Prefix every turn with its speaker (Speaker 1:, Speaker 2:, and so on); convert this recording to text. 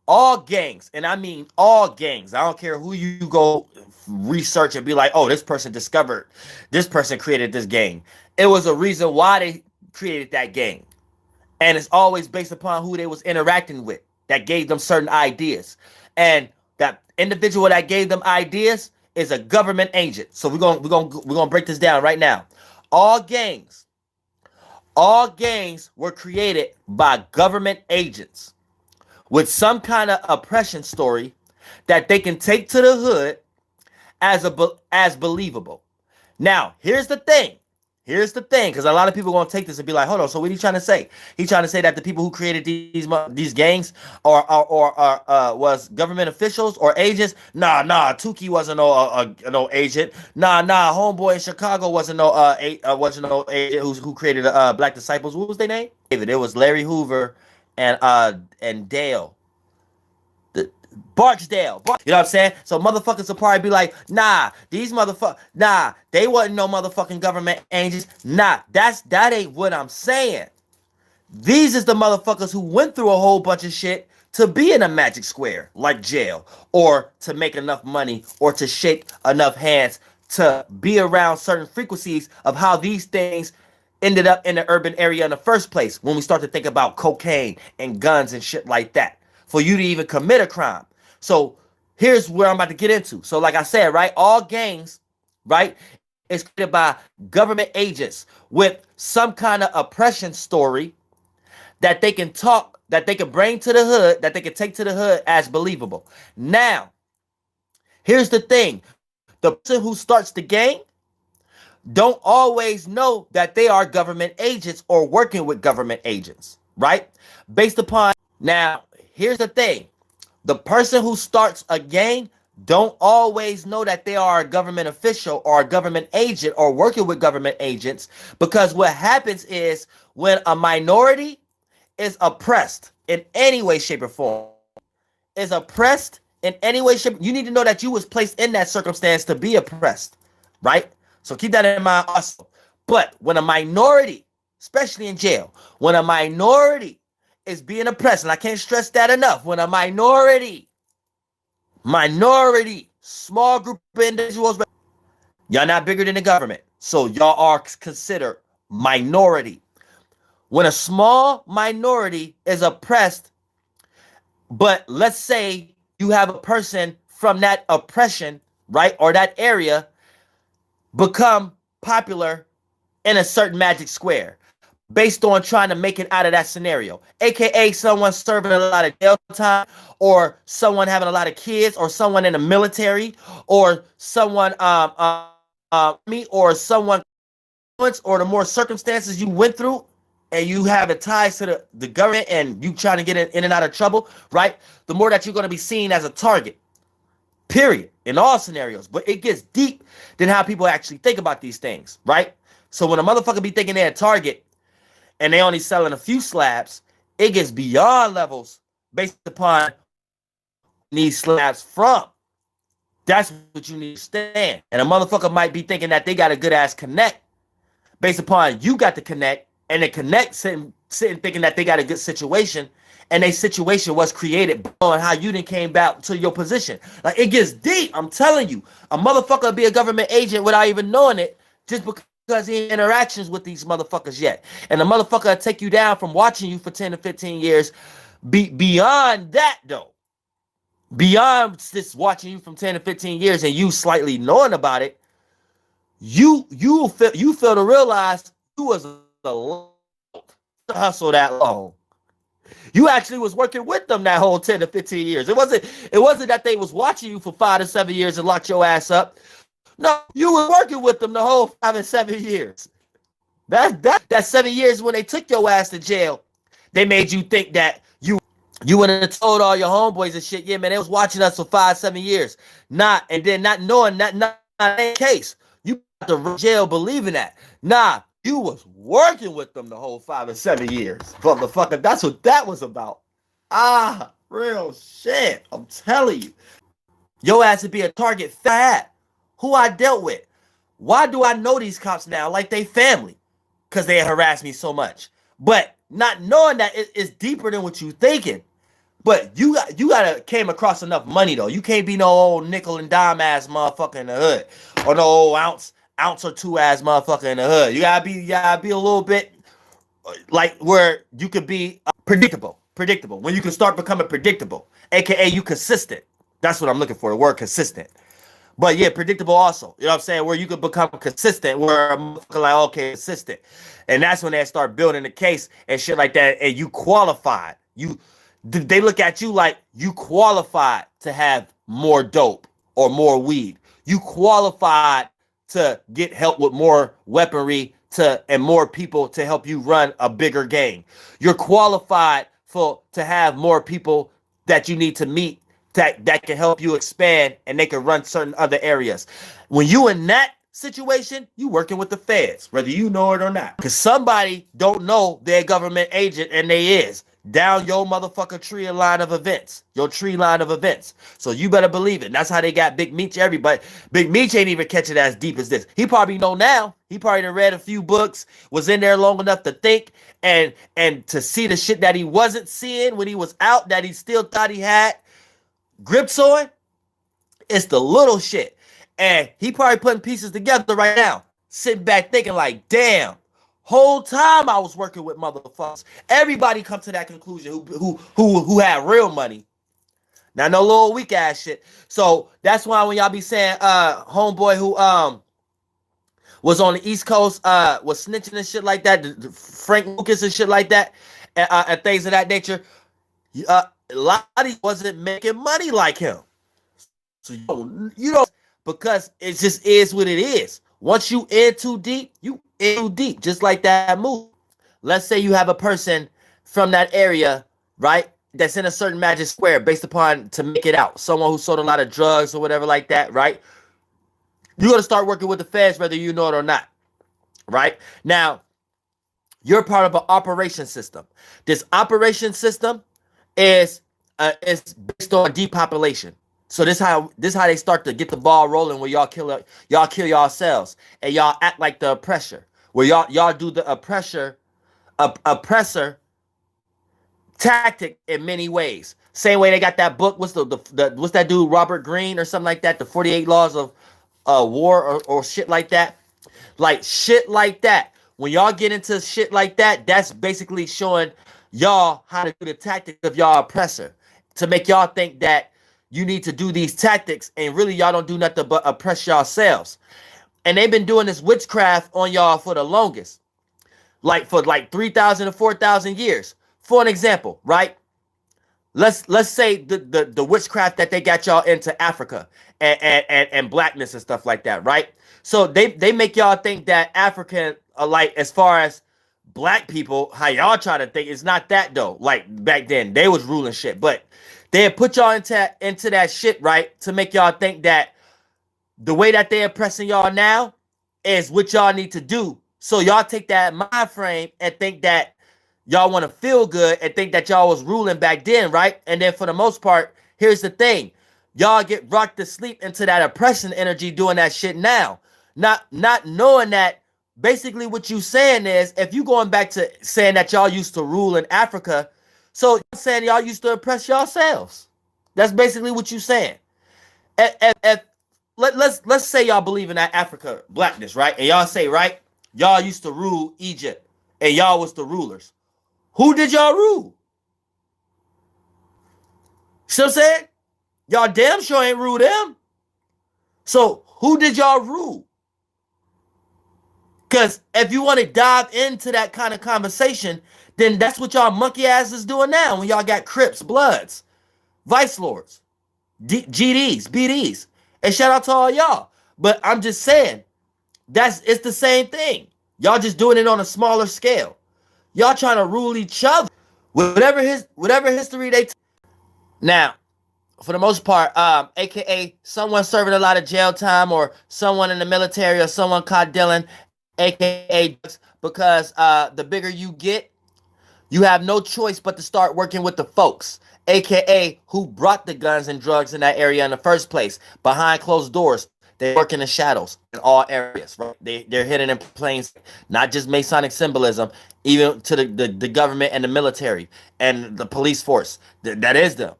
Speaker 1: all gangs, and I mean all gangs. I don't care who you go research and be like, oh, this person discovered, this person created this gang. It was a reason why they created that gang. And it's always based upon who they was interacting with that gave them certain ideas. And that individual that gave them ideas is a government agent. So we're gonna break this down right now. All gangs, all gangs were created by government agents with some kind of oppression story that they can take to the hood as believable. Now, here's the thing. Here's the thing, because a lot of people are going to take this and be like, hold on, so what are you trying to say? He's trying to say that the people who created these gangs was government officials or agents? Nah, Tukey wasn't no agent. Nah, homeboy in Chicago wasn't no agent who created Black Disciples. What was their name? David. It was Larry Hoover and Dale. Barksdale. You know what I'm saying? So motherfuckers will probably be like, nah, these motherfuckers, nah, they wasn't no motherfucking government agents. Nah, that ain't what I'm saying. These is the motherfuckers who went through a whole bunch of shit to be in a magic square, like jail, or to make enough money, or to shake enough hands to be around certain frequencies of how these things ended up in the urban area in the first place when we start to think about cocaine and guns and shit like that. For you to even commit a crime. So here's where I'm about to get into. So like I said, right, all gangs, right, is created by government agents with some kind of oppression story that they can bring to the hood, that they can take to the hood as believable. Now, here's the thing. The person who starts the gang don't always know that they are government agents or working with government agents, right? Based upon, now, here's the thing. The person who starts a gang don't always know that they are a government official or a government agent or working with government agents, because what happens is when a minority is oppressed in any way, shape, or form, is oppressed in any way, shape, you need to know that you was placed in that circumstance to be oppressed, right? So keep that in mind also. But when a minority, especially in jail, when a minority is being oppressed, and I can't stress that enough, when a minority, small group of individuals, y'all not bigger than the government, so y'all are considered minority. When a small minority is oppressed, but let's say you have a person from that oppression, right, or that area, become popular in a certain magic square, based on trying to make it out of that scenario, aka someone serving a lot of jail time, or someone having a lot of kids, or someone in the military, or someone or someone, or the more circumstances you went through, and you have the ties to the government, and you trying to get in and out of trouble, right? The more that you're going to be seen as a target, period, in all scenarios. But it gets deep than how people actually think about these things, right? So when a motherfucker be thinking they're a target, and they only selling a few slabs, it gets beyond levels based upon these slabs from. That's what you need to stand. And a motherfucker might be thinking that they got a good ass connect based upon you got the connect, and the connect sitting thinking that they got a good situation, and their situation was created on how you didn't came back to your position. Like, it gets deep. I'm telling you, a motherfucker will be a government agent without even knowing it, just because he ain't interactions with these motherfuckers yet. And the motherfucker will take you down from watching you for 10 to 15 years. Beyond that, though, beyond this watching you from 10 to 15 years and you slightly knowing about it, you feel to realize you was a hustle that long. You actually was working with them that whole 10 to 15 years. It wasn't that they was watching you for 5 to 7 years and locked your ass up. No, you were working with them the whole 5 and 7 years. That 7 years when they took your ass to jail, they made you think that you would have told all your homeboys and shit, yeah, man, they was watching us for 5, 7 years. And then not knowing that not the case. You got to jail believing that. Nah, you was working with them the whole 5 and 7 years. Motherfucker, that's what that was about. Real shit. I'm telling you. Your ass would be a target fat. Who I dealt with. Why do I know these cops now like they family? Because they harassed me so much. But not knowing that it's deeper than what you thinking. But you gotta came across enough money though. You can't be no old nickel and dime ass motherfucker in the hood, or no old ounce or two ass motherfucker in the hood. You gotta be a little bit like where you could be predictable. When you can start becoming predictable, aka you consistent. That's what I'm looking for. The word consistent. But yeah, predictable also. You know what I'm saying? Where you could become consistent, where I'm like, okay, consistent. And that's when they start building the case and shit like that. And you qualified. They look at you like you qualified to have more dope or more weed. You qualified to get help with more weaponry and more people to help you run a bigger game. You're qualified to have more people that you need to meet that can help you expand, and they can run certain other areas. When you in that situation, you working with the feds, whether you know it or not. Because somebody don't know they're a government agent, and they is down your motherfucker tree line of events. So you better believe it. And that's how they got Big Meech everybody. Big Meech ain't even catch it as deep as this. He probably know now. He probably done read a few books, was in there long enough to think and to see the shit that he wasn't seeing when he was out, that he still thought he had grips on. It's the little shit. And he probably putting pieces together right now, sitting back thinking like, damn, whole time I was working with motherfuckers. Everybody come to that conclusion who had real money. Now no little weak ass shit. So that's why when y'all be saying homeboy who was on the East Coast was snitching and shit like that, Frank Lucas and shit like that, and things of that nature, a lot of these wasn't making money like him. So you don't, because it just is what it is. Once you in too deep, you in too deep, just like that move. Let's say you have a person from that area, right, that's in a certain magic square based upon to make it out. Someone who sold a lot of drugs or whatever like that, right? You're going to start working with the feds whether you know it or not, right? Now, you're part of an operation system. This operation system is based on depopulation. So this how they start to get the ball rolling, where y'all kill yourselves and y'all act like the oppressor, where y'all do the oppressor tactic in many ways. Same way they got that book. What's what's that dude, Robert Greene or something like that? The 48 Laws of War or shit like that. Like shit like that. When y'all get into shit like that, that's basically showing y'all how to do the tactics of y'all oppressor, to make y'all think that you need to do these tactics, and really y'all don't do nothing but oppress yourselves. And they've been doing this witchcraft on y'all for the longest, like for 3,000 to 4,000 years. For an example, right? Let's say the witchcraft that they got y'all into Africa and blackness and stuff like that, right? So they make y'all think that African, like as far as black people, how y'all try to think, it's not that though. Like back then they was ruling shit, but they had put y'all into that shit, right, to make y'all think that the way that they're oppressing y'all now is what y'all need to do. So y'all take that mind frame and think that y'all want to feel good and think that y'all was ruling back then, right? And then for the most part, here's the thing. Y'all get rocked to sleep into that oppression energy doing that shit now. Not knowing that basically what you saying is, if you going back to saying that y'all used to rule in Africa, so you're saying y'all used to oppress yourselves. That's basically what you saying. Let's say y'all believe in that Africa blackness, right? And y'all say, right, y'all used to rule Egypt and y'all was the rulers. Who did y'all rule? See what I'm saying? Y'all damn sure ain't rule them. So who did y'all rule? Because if you want to dive into that kind of conversation, then that's what y'all monkey ass is doing now when y'all got Crips, Bloods, Vice Lords, GDs, BDs. And shout out to all y'all. But I'm just saying, it's the same thing. Y'all just doing it on a smaller scale. Y'all trying to rule each other. Whatever history they now, for the most part, aka someone serving a lot of jail time, or someone in the military, or someone caught dealing, aka because the bigger you get, you have no choice but to start working with the folks, aka who brought the guns and drugs in that area in the first place, behind closed doors. They work in the shadows in all areas, right? They're hidden in plain sight, not just Masonic symbolism, even to the government and the military and the police force. That is them.